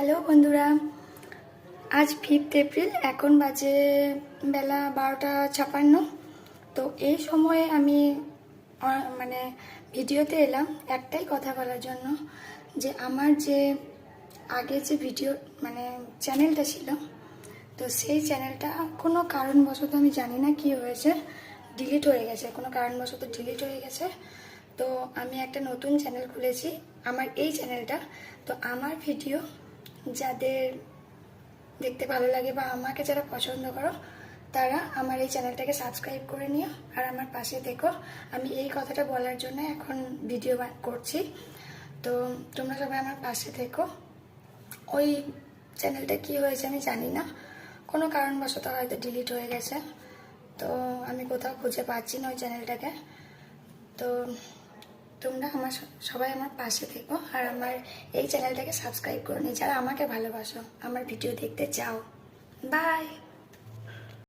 Hello বন্ধুরা, আজ 5 April, এখন বাজে বেলা 12:56। তো এই সময়ে আমি ভিডিওতে এলাম একটাই কথা বলার জন্য, যে আমার যে আগে যে ভিডিও চ্যানেলটা ছিল, তো সেই চ্যানেলটা কোনো কারণবশত, আমি জানি না কি হয়েছে, ডিলিট হয়ে গেছে। কোনো কারণবশত ডিলিট হয়ে গেছে। তো আমি একটা নতুন চ্যানেল খুলেছি, আমার এই চ্যানেলটা। তো আমার ভিডিও যাদের দেখতে ভালো লাগে বা আমাকে যারা পছন্দ করো, তারা আমার এই চ্যানেলটাকে সাবস্ক্রাইব করে নিও আর আমার পাশে দেখো। আমি এই কথাটা বলার জন্য এখন ভিডিও করছি। তো তোমরা সবাই আমার পাশে থেকো। ওই চ্যানেলটা কি হয়েছে আমি জানি না, কোনো কারণবশত হয়তো ডিলিট হয়ে গেছে। তো আমি কোথাও খুঁজে পাচ্ছি না ওই চ্যানেলটাকে। তো তোমরা সবাই আমার পাশে থেকো আর আমার এই চ্যানেলটাকে সাবস্ক্রাইব করে নিও, যারা আমাকে ভালোবাসো, আমার ভিডিও দেখতে চাও। বাই।